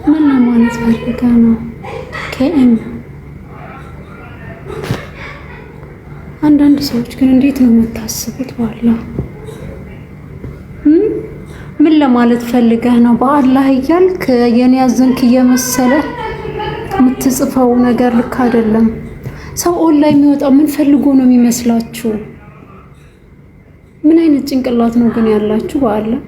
ምን ለማለት ፈልጋ ነው? ከኤም አንዳንድ ሰዎች ግን እንዴት ነው የምታስቡት? በአላህ ምን ለማለት ፈልገህ ነው? በአላህ እያልክ የኔ ያዘንክ እየመሰለ የምትጽፈው ነገር ልክ አይደለም። ሰው ኦንላይን የሚወጣው ምን ፈልጎ ነው የሚመስላችሁ? ምን አይነት ጭንቅላት ነው ግን ያላችሁ? በአላህ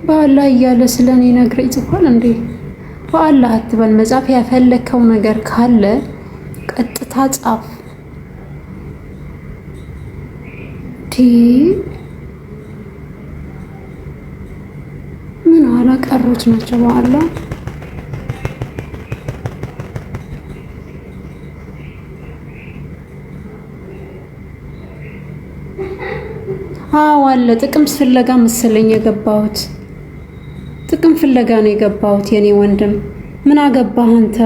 በአላህ እያለ ስለኔ ነግረ ይጽፋል እንዴ? በአላህ አትበል። መጻፍ ያፈለከው ነገር ካለ ቀጥታ ጻፍ። ምን ኋላ ቀሮች ናቸው በአላህ። አዎ አለ። ጥቅም ፍለጋ መሰለኝ የገባሁት። ጥቅም ፍለጋ ነው የገባሁት የኔ ወንድም። ምን አገባህ አንተ?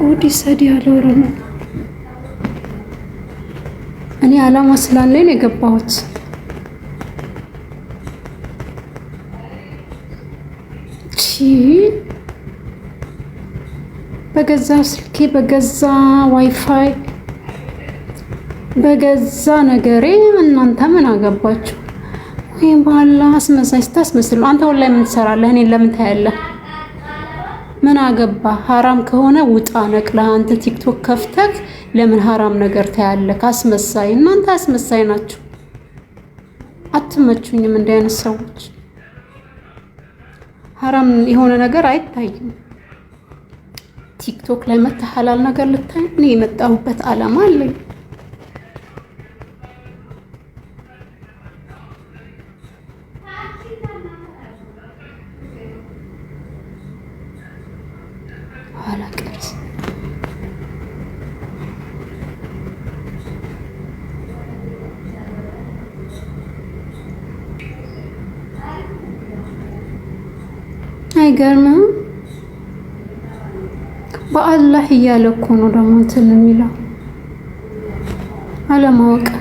ወዲ ሰዲ ያለው ረሙ እኔ አላማ ስላለኝ ነው የገባሁት። በገዛ ስልኬ በገዛ ዋይፋይ በገዛ ነገሬ እናንተ ምን አገባችሁ? ወይም በአላህ አስመሳይ ስታስመስሉ አንተ ወላሂ ምን ትሰራለህ? እኔን ለምን ታያለህ? ምን አገባ? ሐራም ከሆነ ውጣ ነቅለህ አንተ ቲክቶክ ከፍተህ ለምን ሐራም ነገር ታያለህ? አስመሳይ። እናንተ አስመሳይ ናችሁ። አትመቹኝም እንዲህ አይነት ሰዎች። ሐራም የሆነ ነገር አይታይም። ቲክቶክ ላይ መተህ ሐላል ነገር ልታይ። እኔ የመጣሁበት ዓላማ አለኝ። አላቀርስ አይገርምም? በአላህ እያለ እኮ ነው ደግሞ እንትን የሚለው አለማወቅህ